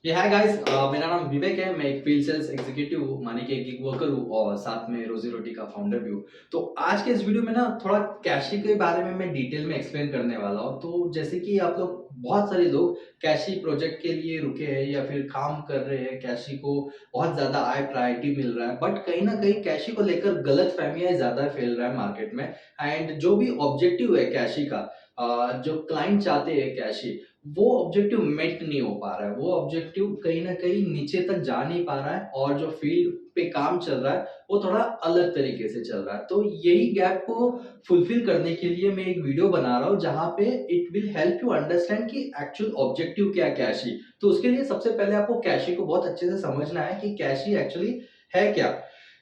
ये hi guys, मेरा नाम विवेक है। मैं एक फील्ड सेल्स एग्जीक्यूटिव हूँ, मानी कि एक गिग वर्कर हूँ और साथ में रोजी रोटी का फाउंडर भी हूँ। तो आज के इस वीडियो में ना थोड़ा कैशी के बारे में मैं डिटेल में एक्सप्लेन करने वाला हूँ। तो जैसे कि आप लोग बहुत सारे लोग कैशी प्रोजेक्ट के लिए रुके हैं या फिर काम कर रहे हैं, कैशी को बहुत ज्यादा हाई प्रायोरिटी मिल रहा है, बट कहीं ना कहीं कैशी को लेकर गलत फहमियां ज्यादा फैल रहा है मार्केट में। एंड जो भी ऑब्जेक्टिव है कैशी का, जो क्लाइंट चाहते हैं कैशी, वो ऑब्जेक्टिव मेट नहीं हो पा रहा है। वो ऑब्जेक्टिव कहीं ना कहीं नीचे तक जा नहीं पा रहा है और जो फील्ड पे काम चल रहा है वो थोड़ा अलग तरीके से चल रहा है। तो यही गैप को फुलफिल करने के लिए मैं एक वीडियो बना रहा हूँ जहां पे it will help you understand कि एक्चुअल ऑब्जेक्टिव क्या है कैशी। तो उसके लिए सबसे पहले आपको कैशी को बहुत अच्छे से समझना है कि कैशी एक्चुअली है क्या।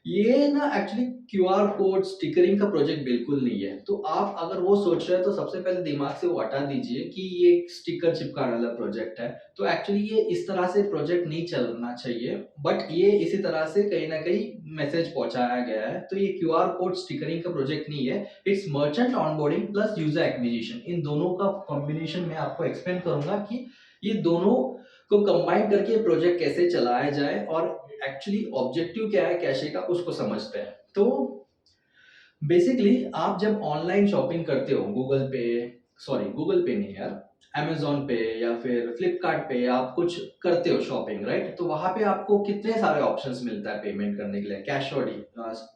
ये ना एक्चुअली क्यूआर कोड स्टिकरिंग का प्रोजेक्ट बिल्कुल नहीं है। तो आप अगर वो सोच रहे हैं तो सबसे पहले दिमाग से वो हटा दीजिए कि ये एक स्टिकर चिपकाने वाला प्रोजेक्ट है। तो एक्चुअली ये इस तरह से प्रोजेक्ट नहीं चलना चाहिए, बट ये इसी तरह से कहीं ना कहीं मैसेज पहुंचाया गया है। तो ये क्यूआर कोड स्टिकरिंग का प्रोजेक्ट नहीं है, it's merchant onboarding plus user acquisition. इन दोनों का कॉम्बिनेशन मैं आपको एक्सप्लेन करूंगा कि ये दोनों को कंबाइन करके प्रोजेक्ट कैसे चलाया जाए और एक्चुअली ऑब्जेक्टिव क्या है कैशे का उसको समझते हैं। तो बेसिकली आप जब ऑनलाइन शॉपिंग करते हो गूगल पे नहीं यार, अमेजोन पे या फिर फ्लिपकार्ट पे आप कुछ करते हो शॉपिंग, राइट? तो वहां पे आपको कितने सारे ऑप्शंस मिलता है पेमेंट करने के लिए।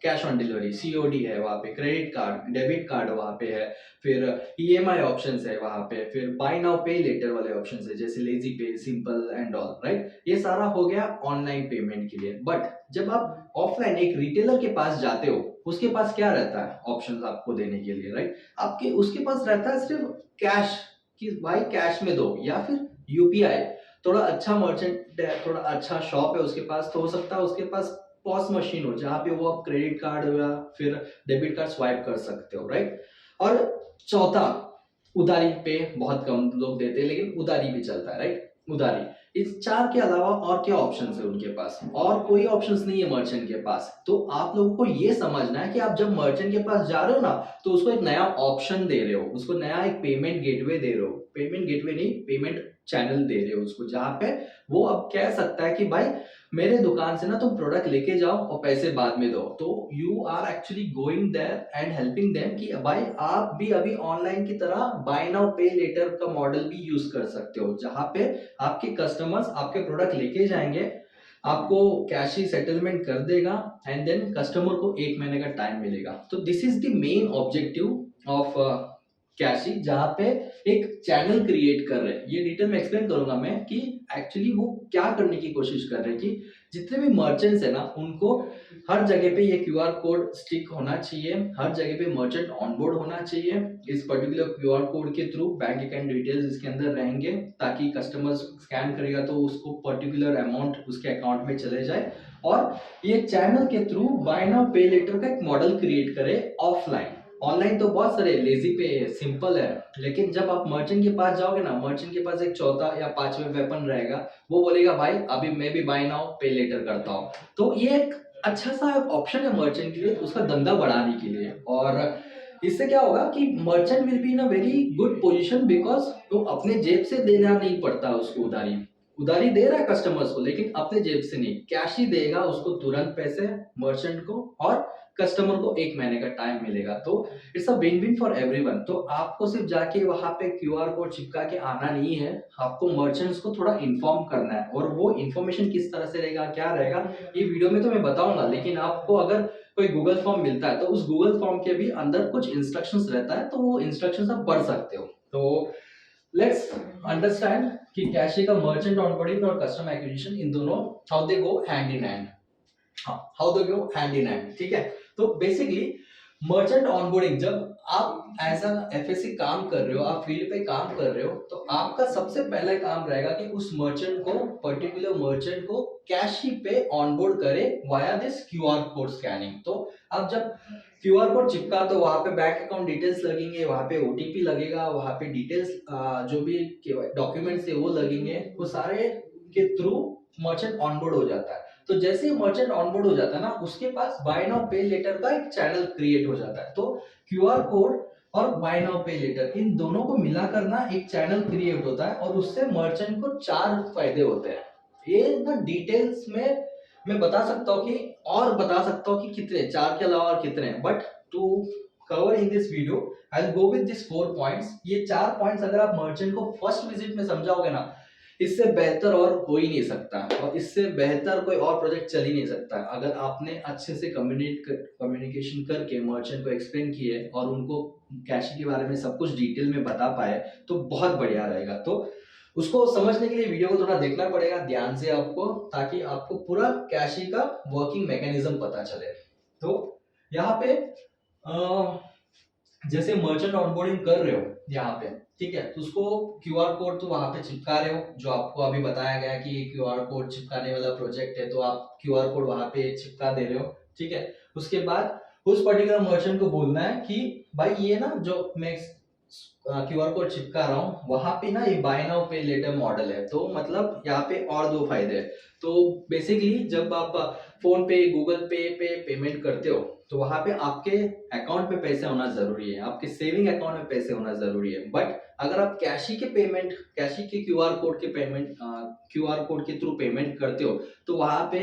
कैश ऑन डिलीवरी, सीओडी है वहां पे, क्रेडिट कार्ड, डेबिट कार्ड वहां पे है, फिर ईएमआई ऑप्शंस है वहां पे, फिर बाय नाउ पे लेटर वाले ऑप्शंस है जैसे लेजी पे, सिंपल एंड ऑल, राइट? ये सारा हो गया ऑनलाइन पेमेंट के लिए। बट जब आप ऑफलाइन एक रिटेलर के पास जाते हो, उसके पास क्या रहता है ऑप्शंस आपको देने के लिए, राइट? आपके उसके पास रहता है सिर्फ कैश, कि भाई कैश में दो, या फिर यूपीआई। थोड़ा अच्छा मर्चेंट है, थोड़ा अच्छा शॉप है उसके पास, तो हो सकता है उसके पास पॉस मशीन हो जहां पे वो आप क्रेडिट कार्ड या फिर डेबिट कार्ड स्वाइप कर सकते हो, राइट? और चौथा, उधारी पे बहुत कम लोग देते हैं लेकिन उधारी भी चलता है, राइट? उधारी। इस चार के अलावा और क्या ऑप्शंस है उनके पास? और कोई ऑप्शंस नहीं है मर्चेंट के पास। तो आप लोगों को ये समझना है कि आप जब मर्चेंट के पास जा रहे हो ना, तो उसको एक नया ऑप्शन दे रहे हो, उसको नया एक पेमेंट गेटवे दे रहे हो। पेमेंट गेटवे नहीं, पेमेंट चैनल दे रहे हो उसको, जहां पे वो अब कह सकता है कि भाई मेरे दुकान से ना तुम प्रोडक्ट लेके जाओ और पैसे बाद में दो। तो you are actually going there and helping them कि भाई आप भी अभी ऑनलाइन की तरह बाय नाउ पे लेटर का मॉडल भी यूज कर सकते हो, जहां पे आपके कस्टमर्स आपके प्रोडक्ट लेके जाएंगे, आपको कैश ही सेटलमेंट कर देगा एंड देन कस्टमर को 1 महीने का टाइम मिलेगा। तो this is the main objective of Cashe, जहां पे एक चैनल क्रिएट कर रहे हैं। ये डिटेल में एक्सप्लेन करूंगा मैं कि एक्चुअली वो क्या करने की कोशिश कर रहे हैं, कि जितने भी मर्चेंट्स है ना उनको हर जगह पे ये क्यूआर कोड स्टिक होना चाहिए, हर जगह पे मर्चेंट ऑनबोर्ड होना चाहिए। इस पर्टिकुलर क्यूआर कोड के थ्रू बैंक अकाउंट डिटेल्स इसके अंदर रहेंगे, ताकि कस्टमर स्कैन करेगा तो उसको पर्टिकुलर अमाउंट उसके अकाउंट में चले जाए। और ये चैनल के through bye now pay later का एक मॉडल क्रिएट करे ऑफलाइन। ऑनलाइन तो बहुत सारे लेजी पे है, सिंपल है, लेकिन जब आप मर्चेंट के पास जाओगे ना, मर्चेंट के पास एक चौथा या पांचवा वेपन रहेगा। वो बोलेगा भाई अभी मैं भी बाय नाउ पे लेटर करता हूँ। तो ये एक अच्छा सा ऑप्शन है मर्चेंट के लिए, उसका धंधा बढ़ाने के लिए। और इससे क्या होगा कि merchant will be in a very good position, because तो अपने जेब से देना नहीं पड़ता उसको उधारी। उधारी दे रहा है कस्टमर्स को लेकिन अपने जेब से नहीं, कैश ही देगा उसको तुरंत पैसे मर्चेंट को, और कस्टमर को 1 महीने का टाइम मिलेगा। तो it's a win win for everyone. तो आपको सिर्फ जाके वहां पे क्यूआर कोड चिपका के आना नहीं है, आपको मर्चेंट्स को थोड़ा इन्फॉर्म करना है। और वो इन्फॉर्मेशन किस तरह से रहेगा, क्या रहेगा, ये वीडियो में तो मैं बताऊंगा, लेकिन आपको अगर कोई गूगल फॉर्म मिलता है तो उस गूगल फॉर्म के भी अंदर कुछ इंस्ट्रक्शंस रहता है, तो वो इंस्ट्रक्शंस आप पढ़ सकते हो। तो लेट्स अंडरस्टैंड कि कैशे का मर्चेंट ऑनबोर्डिंग और कस्टमर एक्विजिशन, इन दोनों how they go hand in hand. How they go hand in hand, ठीक है? तो बेसिकली मर्चेंट ऑनबोर्डिंग, जब आप एज अ एफएससी काम कर रहे हो, आप फील्ड पे काम कर रहे हो, तो आपका सबसे पहला काम रहेगा कि उस मर्चेंट को, पर्टिकुलर मर्चेंट को कैश ही पे ऑनबोर्ड करे via this QR code scanning. तो अब जब क्यूआर कोड चिपका तो वहां पे बैंक अकाउंट डिटेल्स लगेंगे, वहां पे ओटीपी लगेगा, वहां पे डिटेल्स जो भी डॉक्यूमेंट्स है वो लगेंगे, वो सारे के थ्रू मर्चेंट ऑनबोर्ड हो जाता है। तो जैसे ही मर्चेंट ऑनबोर्ड हो जाता है ना, उसके पास बाय नाउ पे लेटर का एक चैनल क्रिएट हो जाता है। तो क्यूआर कोड और बाय नाउ पे लेटर, इन दोनों को मिलाकर ना एक चैनल क्रिएट होता है, और उससे मर्चेंट को चार फायदे होते हैं। ये ना डिटेल्स में मैं बता सकता हूँ कि और बता सकता हूँ कि कितने, 4 के अलावा और कितने हैं, but to cover in this video I will go with this 4 points. ये 4 पॉइंट्स अगर आप मर्चेंट को फर्स्ट विजिट में समझाओगे ना, इससे बेहतर और हो ही नहीं सकता, और इससे बेहतर कोई और प्रोजेक्ट चल ही नहीं सकता। अगर आपने अच्छे से कम्युनिकेशन करके मर्चेंट को एक्सप्लेन किए और उनको कैश के बारे में सब कुछ डिटेल में बता पाए तो बहुत बढ़िया रहेगा। तो उसको समझने के लिए वीडियो को थोड़ा देखना पड़ेगा ध्यान से आपको, ताकि आपको पूरा कैशी का वर्किंग मैकेनिज्म पता चले। तो यहाँ पे जैसे मर्चेंट ऑनबोर्डिंग कर रहे हो यहाँ पे, ठीक है, तो उसको क्यूआर कोड तो वहां पे चिपका रहे हो, जो आपको अभी बताया गया कि क्यूआर कोड चिपकाने वाला प्रोजेक्ट है, तो आप क्यूआर कोड वहां पे चिपका दे रहे हो, ठीक है। उसके बाद उस पर्टिकुलर मर्चेंट को बोलना है कि भाई ये ना जो मैं क्यूआर कोड चिपका रहा हूँ वहां पे ना ये bye now pay letter model है, तो मतलब यहाँ पे और दो फायदे हैं। तो बेसिकली जब आप फोन पे गूगल पे पेमेंट करते हो तो वहां पे आपके अकाउंट में पैसे होना जरूरी है, आपके सेविंग अकाउंट में पैसे होना जरूरी है। बट अगर आप कैशी के पेमेंट, कैशी के क्यूआर कोड के पेमेंट, क्यूआर कोड के थ्रू पेमेंट करते हो तो वहां पे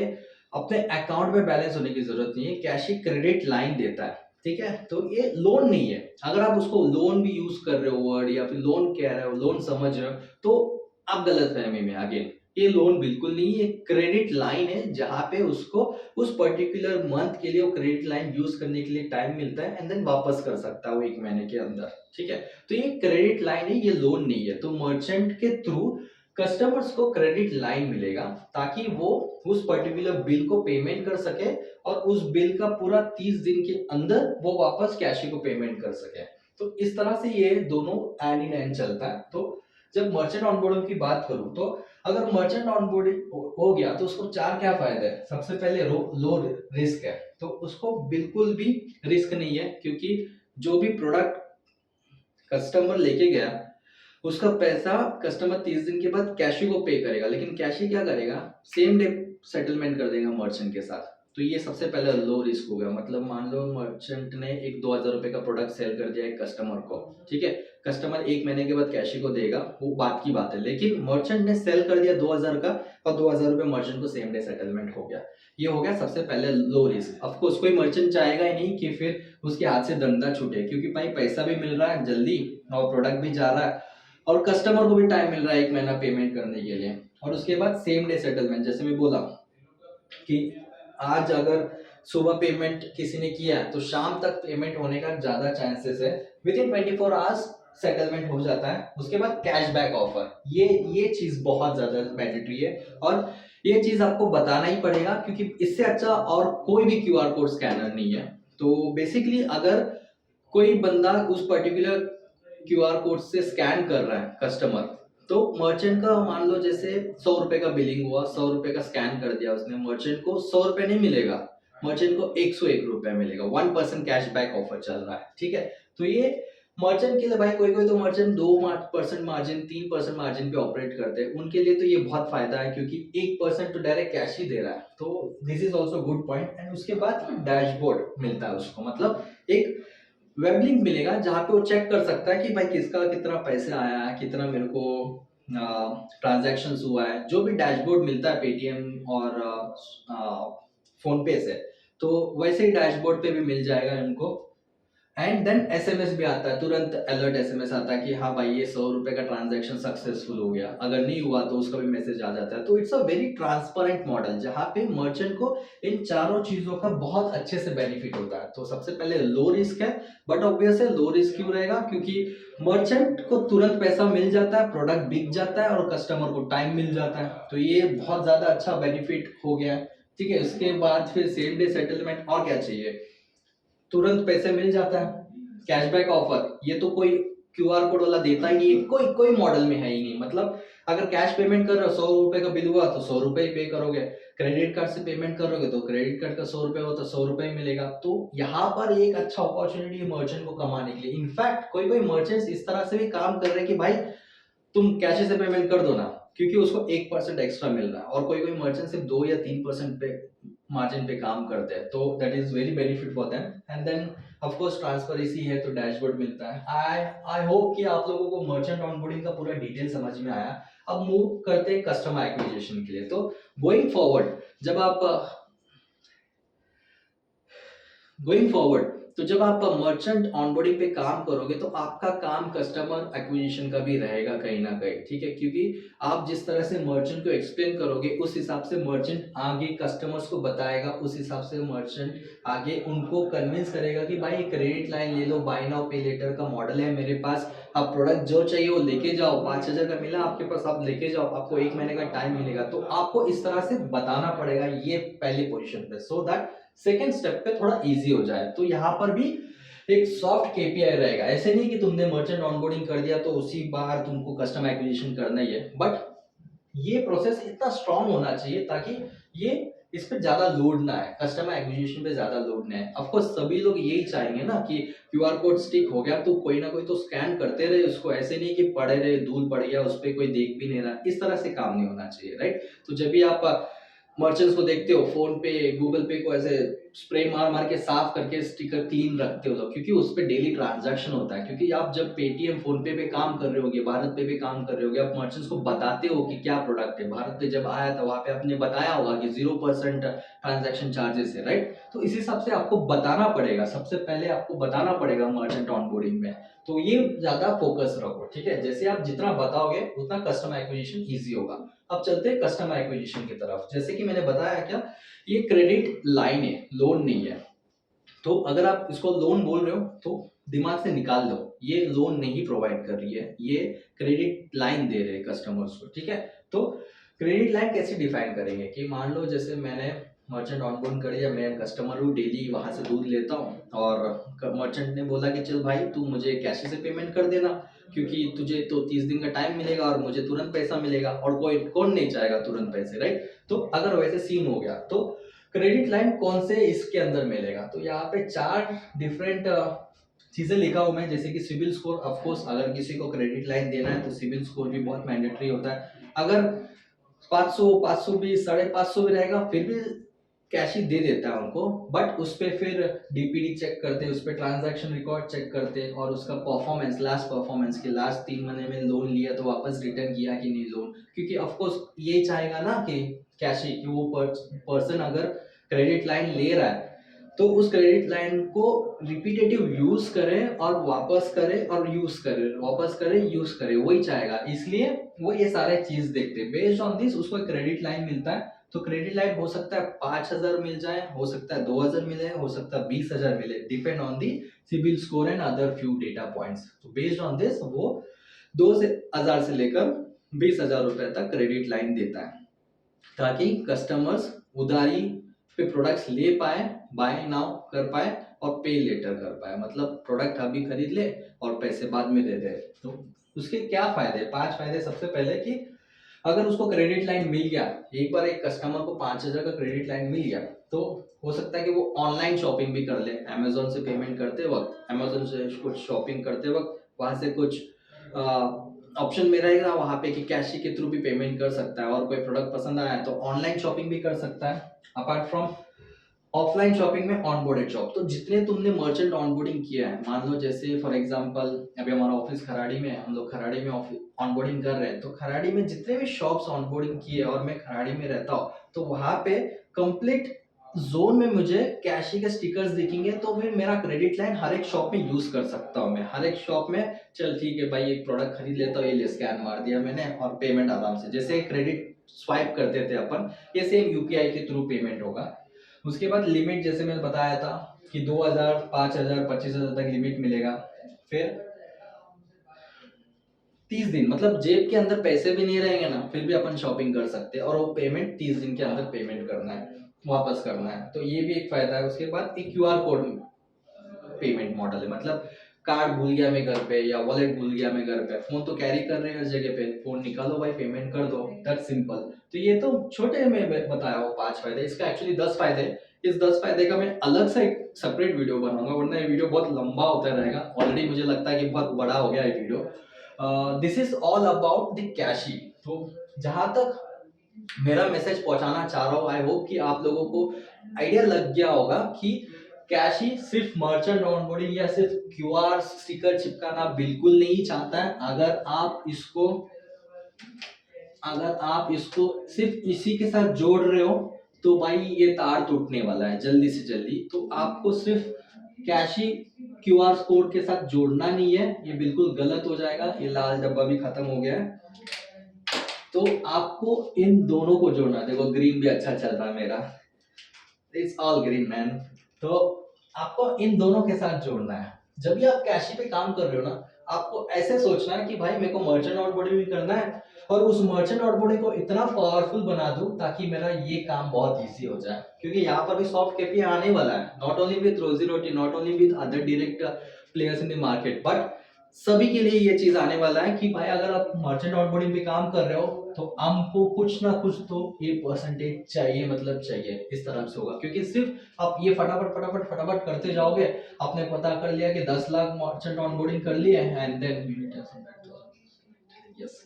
अपने अकाउंट में बैलेंस होने की जरूरत नहीं है, कैशी क्रेडिट लाइन देता है, ठीक है। तो ये लोन नहीं है। अगर आप उसको लोन भी यूज कर रहे हो वर्ड, या फिर लोन कह रहे हो, लोन समझ रहे हो, तो आप गलत फहमी में। आगे ये लोन बिल्कुल नहीं, ये क्रेडिट लाइन है जहां पे उसको उस पर्टिकुलर मंथ के लिए वो क्रेडिट लाइन यूज करने के लिए टाइम मिलता है, एंड देन वापस कर सकता है वो 1 महीने के अंदर, ठीक है। तो ये क्रेडिट लाइन है, ये लोन नहीं है। तो मर्चेंट के थ्रू कस्टमर्स को क्रेडिट लाइन मिलेगा ताकि वो उस पर्टिकुलर बिल को पेमेंट कर सके और उस बिल का पूरा 30 दिन के अंदर वो वापस कैशी को पेमेंट कर सके। तो इस तरह से ये दोनों हैंड इन हैंड चलता है। तो जब मर्चेंट ऑनबोर्डिंग की बात करूं, तो अगर मर्चेंट ऑनबोर्डिंग हो गया तो उसको 4 क्या फायदे हैं। सबसे पहले लो रिस्क है, तो उसको बिल्कुल भी रिस्क नहीं है, क्योंकि जो भी प्रोडक्ट कस्टमर लेके गया उसका पैसा कस्टमर 30 दिन के बाद कैशी को पे करेगा, लेकिन कैशी क्या करेगा, सेम डे सेटलमेंट कर देगा मर्चेंट के साथ। तो ये सबसे पहले लो रिस्क हो गया। मतलब मान लो मर्चेंट ने एक 2,000 रुपए का प्रोडक्ट सेल कर दिया एक कस्टमर को, ठीक है, कस्टमर 1 महीने के बाद कैशी को देगा, वो बात की बात है, लेकिन मर्चेंट ने सेल कर दिया 2,000 का और 2,000 रुपए मर्चेंट को सेम डे सेटलमेंट हो गया। ये हो गया सबसे पहले लो रिस्क। ऑफकोर्स कोई मर्चेंट चाहेगा ही नहीं कि फिर उसके हाथ से धंधा छूटे, क्योंकि भाई पैसा भी मिल रहा है जल्दी और प्रोडक्ट भी जा रहा है और कस्टमर को भी टाइम मिल रहा है 1 महीना पेमेंट करने के लिए। और उसके बाद सेम डे सेटलमेंट, जैसे मैं बोला कि आज अगर सुबह पेमेंट किसी ने किया तो शाम तक पेमेंट होने का ज्यादा चांसेस है, विद इन 24 आवर्स सेटलमेंट हो जाता है। उसके बाद कैशबैक ऑफर, ये चीज बहुत ज्यादा मैंडेटरी है और ये चीज आपको बताना ही पड़ेगा, क्योंकि इससे अच्छा और कोई भी क्यूआर कोड स्कैनर नहीं है। तो बेसिकली अगर कोई बंदा उस पर्टिकुलर क्यूआर कोड से स्कैन कर रहा है कस्टमर, तो मर्चेंट का मान लो जैसे 100 रुपए का बिलिंग हुआ, 100 रुपए का स्कैन कर दिया उसने, मर्चेंट को 100 रुपए नहीं मिलेगा, मर्चेंट को 101 रुपए मिलेगा। 1% कैशबैक ऑफर चल रहा है, ठीक है। तो ये मर्चेंट के लिए भाई, कोई कोई तो मर्चेंट 2% मार्जिन, 3% मार्जिन पे ऑपरेट करते हैं, उनके लिए तो ये बहुत फायदा है, क्योंकि 1% तो डायरेक्ट कैश ही दे रहा है। तो this is also good point. And उसके बाद डैशबोर्ड मिलता है उसको, मतलब एक वेब लिंक मिलेगा जहां पे वो चेक कर सकता है कि भाई किसका कितना पैसा आया है, कितना मेरे को ट्रांजैक्शन हुआ है, जो भी डैशबोर्ड मिलता है पेटीएम और फोन पे से, तो वैसे ही डैशबोर्ड पे भी मिल जाएगा इनको। एंड देन एसएमएस भी आता है, तुरंत अलर्ट एसएमएस आता है कि हाँ भाई ये 100 रुपए का ट्रांजैक्शन सक्सेसफुल हो गया, अगर नहीं हुआ तो उसका भी मैसेज आ जाता है। तो it's a very transparent model जहाँ पे मर्चेंट को इन चारों चीजों का बहुत अच्छे से बेनिफिट होता है। तो सबसे पहले लो रिस्क है, बट ऑब्वियस है लो रिस्क क्यों रहेगा, क्योंकि मर्चेंट को तुरंत पैसा मिल जाता है, प्रोडक्ट बिक जाता है और कस्टमर को टाइम मिल जाता है। तो ये बहुत ज्यादा अच्छा बेनिफिट हो गया है, ठीक है। उसके बाद फिर सेम डे सेटलमेंट, और क्या चाहिए, तुरंत पैसे मिल जाता है। कैशबैक ऑफर, ये तो कोई क्यूआर कोड वाला देता ही नहीं है, कोई कोई मॉडल में है ही नहीं। मतलब अगर कैश पेमेंट कर रहे हो, 100 रुपए का बिल हुआ तो 100 रुपए ही पे करोगे, क्रेडिट कार्ड से पेमेंट करोगे तो क्रेडिट कार्ड का 100 रुपए हो तो 100 रुपए ही मिलेगा। तो यहाँ पर एक अच्छा अपॉर्चुनिटी है मर्चेंट को कमाने के लिए। इनफैक्ट कोई कोई मर्चेंट्स इस तरह से भी काम कर रहे हैं कि भाई तुम कैश से पेमेंट कर दो ना, क्योंकि उसको 1% एक्स्ट्रा मिल रहा है, और कोई कोई मर्चेंट सिर्फ 2 या 3% पे मार्जिन पे काम करते हैं। तो that is very benefit for them. And then of course transparency है तो डैशबोर्ड मिलता है। आई होप कि आप लोगों को मर्चेंट ऑनबोर्डिंग का पूरा डिटेल समझ में आया। अब मूव करते हैं कस्टमर एक्विजिशन के लिए। तो गोइंग फॉरवर्ड जब आप गोइंग फॉरवर्ड तो जब आप मर्चेंट ऑनबोर्डिंग पे काम करोगे तो आपका काम कस्टमर एक्विजिशन का भी रहेगा कहीं ना कहीं, ठीक है, क्योंकि आप जिस तरह से मर्चेंट को एक्सप्लेन करोगे उस हिसाब से मर्चेंट आगे कस्टमर्स को बताएगा, उस हिसाब से मर्चेंट आगे उनको कन्विंस करेगा कि भाई क्रेडिट लाइन ले लो, बाय नाउ पे लेटर का मॉडल है मेरे पास, आप प्रोडक्ट जो चाहिए वो लेके जाओ, 5,000 का मिला आपके पास, आप लेके जाओ, आपको 1 महीने का टाइम मिलेगा। तो आपको इस तरह से बताना पड़ेगा ये पहली पोजीशन पे, सो दैट सेकेंड स्टेप पे थोड़ा इजी हो जाए। तो यहाँ पर भी एक सॉफ्ट केपीआई रहेगा, ऐसे नहीं कि तुमने मर्चेंट ऑनबोर्डिंग कर दिया तो उसी बार तुमको कस्टमर एक्विजिशन करना ही है, बट ये प्रोसेस इतना स्ट्रांग होना चाहिए ताकि ये इस पे ज्यादा लोड ना है, कस्टमर एक्विजिशन पे ज्यादा लोड ना है। ऑफ कोर्स सभी लोग यही चाहेंगे ना कि क्यूआर कोड स्टिक हो गया तो कोई ना कोई तो स्कैन करते रहे उसको, ऐसे नहीं कि पड़े रहे, धूल पड़ गया उस पर कोई देख भी नहीं रहा, इस तरह से काम नहीं होना चाहिए, राइट। तो जब भी आप मर्चेंट्स को देखते हो फोन पे गूगल पे को ऐसे स्प्रे मार मार के साफ करके स्टिकर क्लीन रखते हो लोग, क्योंकि उस पर डेली ट्रांजैक्शन होता है, क्योंकि आप जब पेटीएम फोन पे काम कर रहे होगे, भारत पे काम कर रहे होगे, आप मर्चेंट्स को बताते हो कि क्या प्रोडक्ट है, भारत पे जब आया था वहां पे आपने बताया होगा कि 0% ट्रांजैक्शन चार्जेस है, राइट। तो इस हिसाब से आपको बताना पड़ेगा, सबसे पहले आपको बताना पड़ेगा मर्चेंट ऑनबोर्डिंग में। तो ये ज्यादा फोकस रखो, ठीक है, जैसे आप जितना बताओगे उतना कस्टमर एक्विजिशन ईजी होगा। अब चलते हैं कस्टमर एक्विजिशन की तरफ। जैसे कि मैंने बताया क्या, ये क्रेडिट लाइन है, लोन नहीं है। तो अगर आप इसको लोन बोल रहे हो तो दिमाग से निकाल दो, ये लोन नहीं प्रोवाइड कर रही है, ये क्रेडिट लाइन दे रहे हैं कस्टमर्स को, ठीक है। तो क्रेडिट लाइन कैसे डिफाइन करेंगे कि मान लो जैसे मैंने मर्चेंट ऑनबोर्ड कर दिया, मैं कस्टमर हूँ, डेली वहां से दूध लेता हूँ, और मर्चेंट ने बोला कि चल भाई तू मुझे कैश से पेमेंट कर देना, क्योंकि तुझे तो 30 दिन का टाइम मिलेगा और मुझे तुरंत पैसा मिलेगा, और कोई कौन नहीं चाहेगा तुरंत पैसे, राइट। तो अगर वैसे सीन हो गया तो क्रेडिट लाइन कौन से इसके अंदर मिलेगा, तो यहाँ पे 4 डिफरेंट चीजें लिखा हुआ है, जैसे कि सिविल स्कोर। ऑफ कोर्स अगर किसी को क्रेडिट लाइन देना है तो सिविल स्कोर भी बहुत मैंडेटरी होता है। अगर 500 520 550 भी रहेगा फिर भी कैश ही दे देता है उनको, बट उस पर फिर डीपीडी चेक करते हैं, उस पर ट्रांजैक्शन रिकॉर्ड चेक करते हैं, और उसका परफॉर्मेंस, लास्ट परफॉर्मेंस के लास्ट 3 महीने में लोन लिया तो वापस रिटर्न किया कि नहीं लोन, क्योंकि ऑफ कोर्स ये चाहेगा ना कि कैश ही, कि वो पर्सन अगर क्रेडिट लाइन ले रहा है तो उस क्रेडिट लाइन को रिपीटेटिव यूज करे और वापस करे और यूज करे, वापस करे यूज करे, वही चाहेगा, इसलिए वो ये सारे चीज देखते हैं। बेस्ड ऑन दिस उसको क्रेडिट लाइन मिलता है। तो क्रेडिट लाइन हो सकता है 5,000 मिल जाए, हो सकता है 2,000 मिले, हो सकता है 20,000 मिले, depend on the civil score and other few data points. तो बेस्ड ऑन दिस वो 2,000 से लेकर 20,000 रुपए तक क्रेडिट लाइन देता है, ताकि कस्टमर्स उधारी पे प्रोडक्ट्स ले पाए, बाय नाउ कर पाए और पे लेटर कर पाए, मतलब प्रोडक्ट अभी खरीद ले और पैसे बाद में दे दे। तो उसके क्या फायदे, 5 फायदे। सबसे पहले कि अगर उसको क्रेडिट लाइन मिल गया, एक बार एक कस्टमर को 5,000 का क्रेडिट लाइन मिल गया, तो हो सकता है कि वो ऑनलाइन शॉपिंग भी कर ले, अमेजोन से पेमेंट करते वक्त, अमेजोन से कुछ शॉपिंग करते वक्त वहां से कुछ ऑप्शन में रहेगा वहां पे कि कैश के थ्रू भी पेमेंट कर सकता है, और कोई प्रोडक्ट पसंद आया तो ऑनलाइन शॉपिंग भी कर सकता है। अपार्ट फ्रॉम ऑफलाइन शॉपिंग में ऑनबोर्डेड शॉप, तो जितने तुमने मर्चेंट ऑनबोर्डिंग किया है, मान लो जैसे फॉर एग्जांपल अभी हमारा ऑफिस खराड़ी में है, हम लोग खराड़ी में ऑनबोर्डिंग कर रहे हैं, तो खराड़ी में जितने भी शॉप्स ऑनबोर्डिंग किए और मैं खराड़ी में रहता हूँ, तो वहां पे कंप्लीट जोन में मुझे कैशी के स्टिकर्स दिखेंगे, तो फिर मेरा क्रेडिट लाइन हर एक शॉप में यूज कर सकता हूँ मैं, हर एक शॉप में चल ठीक है भाई एक प्रोडक्ट खरीद लेता हूँ, ये ले स्कैन मार दिया मैंने और पेमेंट आराम से, जैसे क्रेडिट स्वाइप करते थे अपन, ये सेम यूपीआई के थ्रू पेमेंट होगा। उसके बाद लिमिट जैसे मैंने बताया था कि 2,000 5,000 25,000 तक लिमिट मिलेगा। फिर 30 दिन, मतलब जेब के अंदर पैसे भी नहीं रहेंगे ना फिर भी अपन शॉपिंग कर सकते हैं, और वो पेमेंट 30 दिन के अंदर पेमेंट करना है, वापस करना है, तो ये भी एक फायदा है। उसके बाद एक क्यूआर कोड पेमेंट मॉडल है, मतलब कार्ड भूल गया मैं घर पे या वॉलेट भूल गया मैं घर पे, फोन तो कैरी कर रहे हैं हर जगह पे, फोन निकालो भाई पेमेंट कर दो, दैट सिंपल। तो ये तो छोटे में बताया वो 5 फायदे, इसका एक्चुअली 10 फायदे। इस 10 फायदे का मैं अलग से एक सेपरेट वीडियो बनाऊंगा, वरना ये वीडियो बहुत लंबा होता रहेगा, ऑलरेडी मुझे लगता है कि बहुत बड़ा हो गया ये video. This is all about the Cashe. तो जहां तक मेरा मैसेज पहुंचाना चाह रहा हूँ, आई होप कि आप लोगों को आइडिया लग गया होगा कि कैश ही सिर्फ मर्चेंट ऑनबोर्डिंग या सिर्फ क्यूआर स्टिकर चिपकाना बिल्कुल नहीं चाहता है। अगर आप इसको अगर आप इसको सिर्फ इसी के साथ जोड़ रहे हो तो भाई ये तार टूटने वाला है जल्दी से जल्दी। तो आपको सिर्फ कैश ही क्यूआर कोड के साथ जोड़ना नहीं है, ये बिल्कुल गलत हो जाएगा। ये लाल डब्बा भी खत्म हो गया है। तो आपको इन दोनों को जोड़ना है। देखो ग्रीन भी अच्छा चल रहा है मेरा, इट्स ऑल ग्रीन मैन। तो आपको इन दोनों के साथ जोड़ना है। जब भी आप कैशी पे काम कर रहे हो ना, आपको ऐसे सोचना है कि भाई मेरे को मर्चेंट ऑनबोर्डिंग भी करना है और उस मर्चेंट ऑनबोर्डिंग को इतना पावरफुल बना दूं ताकि मेरा ये काम बहुत इजी हो जाए। क्योंकि यहाँ पर भी सॉफ्ट केपी आने वाला है, नॉट ओनली विद रोजी रोटी, not only with other direct players in the market, but सभी के लिए ये चीज आने वाला है कि भाई अगर आप मर्चेंट ऑनबोर्डिंग पे काम कर रहे हो तो हमको कुछ ना कुछ तो ये परसेंटेज चाहिए, मतलब चाहिए। इस तरह से होगा क्योंकि सिर्फ आप ये फटाफट फटाफट फटाफट करते जाओगे। आपने पता कर लिया कि 10 लाख मर्चेंट ऑनबोर्डिंग कर लिए and then yes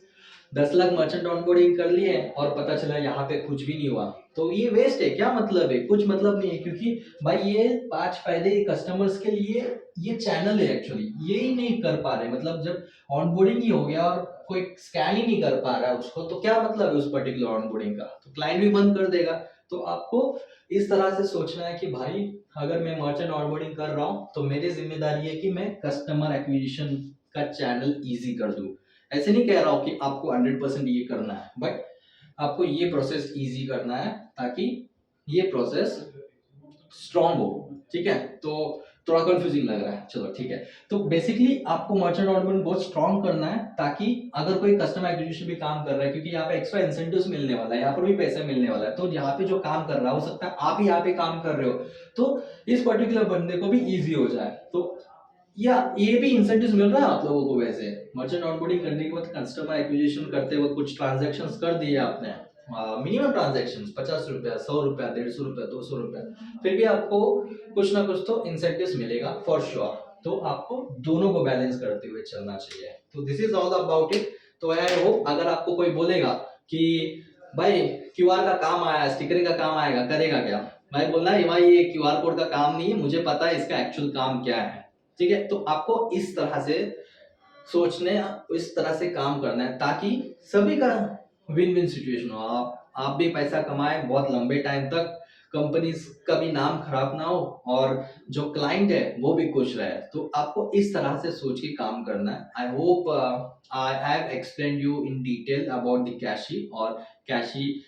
10 lakh merchant onboarding कर लिए और पता चला यहाँ पे कुछ भी नहीं हुआ, तो ये वेस्ट है। क्या मतलब है? कुछ मतलब नहीं है। क्योंकि भाई ये 5 फायदे कस्टमर्स के लिए ये चैनल है एक्चुअली, ये ही नहीं कर पा रहे। मतलब जब ऑनबोर्डिंग ही हो गया और कोई स्कैन ही नहीं कर पा रहा है उसको, तो क्या मतलब है उस पर्टिकुलर ऑनबोर्डिंग का? तो क्लाइंट भी बंद कर देगा। तो आपको इस तरह से सोचना है कि भाई अगर मैं मर्चेंट ऑनबोर्डिंग कर रहा हूँ तो मेरी जिम्मेदारी है कि मैं कस्टमर एक्विजिशन का चैनल इजी कर दूं। ऐसे नहीं कह रहा हूँ कि आपको 100% ये करना है, बट आपको ये प्रोसेस इजी करना है ताकि ये प्रोसेस स्ट्रांग हो। ठीक है, तो थोड़ा कंफ्यूजिंग लग रहा है, चलो ठीक है। तो बेसिकली आपको मर्चेंट ऑनबोर्डिंग बहुत स्ट्रांग करना है ताकि अगर कोई कस्टमर एक्विजिशन भी काम कर रहा है, क्योंकि यहाँ पे एक्स्ट्रा इंसेंटिव्स मिलने वाला है, यहाँ पर भी पैसे मिलने वाला है। तो यहाँ पे जो काम कर रहा है, हो सकता है आप ही यहाँ पे काम कर रहे हो, तो इस पर्टिकुलर बंदे को भी इजी हो जाए। तो या ये भी इंसेंटिव्स मिल रहा है आप लोगों को। वैसे मर्चेंट ऑनबोर्डिंग करने के बाद कस्टमर एक्विजिशन करते वक्त कुछ ट्रांजैक्शंस कर दिए आपने, मिनिमम ट्रांजैक्शंस 50 रुपया, 100 रुपया, 150 रुपया, 200 रुपया, फिर भी आपको कुछ ना कुछ तो इंसेंटिव्स मिलेगा फॉर श्योर। तो आपको दोनों को बैलेंस करते हुए चलना चाहिए। तो this is all about it. तो आई होप अगर आपको कोई बोलेगा कि भाई क्यूआर का काम आया, स्टिकरिंग का काम आएगा, करेगा क्या? भाई बोलना है भाई ये क्यूआर कोड का काम नहीं है, मुझे पता है इसका एक्चुअल काम क्या है। ठीक है, तो आपको इस तरह से सोचने, इस तरह से काम करना है ताकि सभी का विन विन सिचुएशन हो। आप भी पैसा कमाए बहुत लंबे टाइम तक, कंपनी का भी नाम खराब ना हो, और जो क्लाइंट है वो भी खुश रहे। तो आपको इस तरह से सोच के काम करना है। I hope I have explain you in detail about the Cashe, और कैशी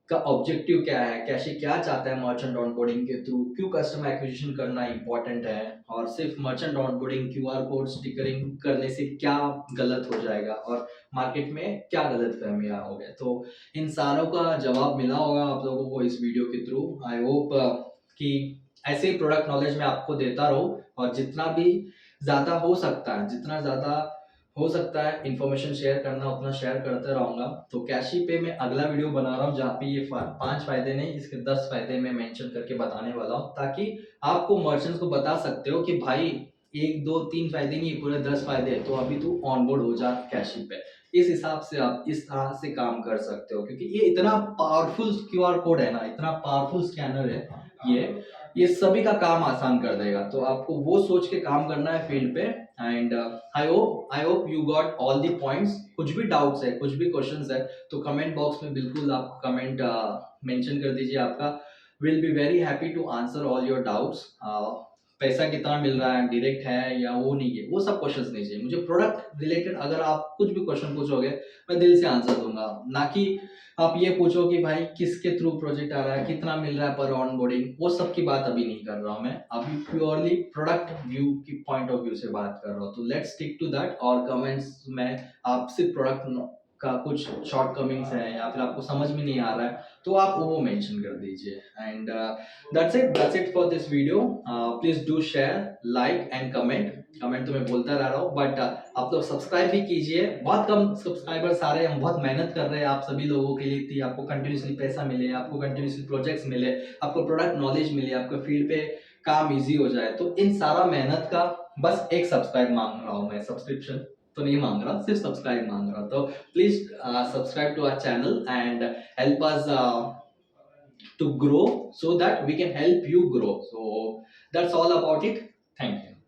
का ऑब्जेक्टिव क्या है, कैसे क्या चाहता है मर्चेंट ऑनबोर्डिंग के थ्रू, क्यों कस्टमर एक्विजिशन करना इंपॉर्टेंट है, और सिर्फ merchant onboarding QR code stickering करने से क्या गलत हो जाएगा, और मार्केट में क्या गलत फहमियां हो गए। तो इन सारों का जवाब मिला होगा आप लोगों को इस वीडियो के थ्रू। आई होप कि ऐसे ही प्रोडक्ट नॉलेज मैं आपको देता रहूं, और जितना भी ज्यादा हो सकता है, जितना ज्यादा हो सकता है इंफॉर्मेशन शेयर करना, उतना शेयर करते रहूंगा। तो कैशी पे मैं अगला वीडियो बना रहा हूँ जहाँ पे ये 5 फायदे नहीं, इसके 10 फायदे मैं मेंशन करके बताने वाला हूँ, ताकि आपको मर्चेंट्स को बता सकते हो कि भाई 1 2 3 फायदे नहीं, पूरे 10 फायदे हैं, तो अभी तू ऑनबोर्ड हो जा कैशी पे। इस हिसाब से आप इस तरह से काम कर सकते हो, क्योंकि ये इतना पावरफुल क्यूआर कोड है ना, इतना पावरफुल स्कैनर है ये सभी का काम आसान कर देगा। तो आपको वो सोच के काम करना है फील्ड पे। And I hope you got all the points. कुछ भी डाउट्स है, कुछ भी क्वेश्चंस है, तो कमेंट बॉक्स में बिल्कुल आप कमेंट मेंशन कर दीजिए। आपका will be very happy to answer all your doubts. पैसा कितना मिल रहा है, डायरेक्ट है या वो नहीं है, वो सब क्वेश्चंस नहीं चाहिए मुझे। प्रोडक्ट रिलेटेड अगर आप कुछ भी क्वेश्चन पूछोगे, मैं दिल से आंसर दूंगा। ना कि आप ये पूछो कि भाई किसके थ्रू प्रोजेक्ट आ रहा है, कितना मिल रहा है पर ऑनबोर्डिंग, वो सब की बात अभी नहीं कर रहा हूँ मैं। अभी प्योरली प्रोडक्ट व्यू की पॉइंट ऑफ व्यू से बात कर रहा हूँ। तो लेट्स स्टिक टू दैट। और कमेंट्स में आप सिर्फ प्रोडक्ट का कुछ शॉर्टकमिंग्स है या फिर आपको समझ में नहीं आ रहा है, तो आप वो मेंशन कर दीजिए। And that's it for this video. Please do share, like and comment तो मैं बोलता रह रहा हूँ, बट आप लोग सब्सक्राइब भी कीजिए। बहुत कम सब्सक्राइबर्स आ रहे हैं, हम बहुत मेहनत कर रहे हैं आप सभी लोगों के लिए कि आपको कंटिन्यूसली पैसा मिले, आपको कंटिन्यूसली प्रोजेक्ट्स मिले, आपको प्रोडक्ट नॉलेज मिले, आपको फील्ड पे काम इजी हो जाए। तो इन सारा मेहनत का बस एक सब्सक्राइब मांग रहा हूँ मैं, सब्सक्रिप्शन तो नहीं मांग रहा, सिर्फ सब्सक्राइब मांग रहा हूँ। तो please subscribe to our channel and help us to grow so that we can help you grow. So that's all about it. Thank you.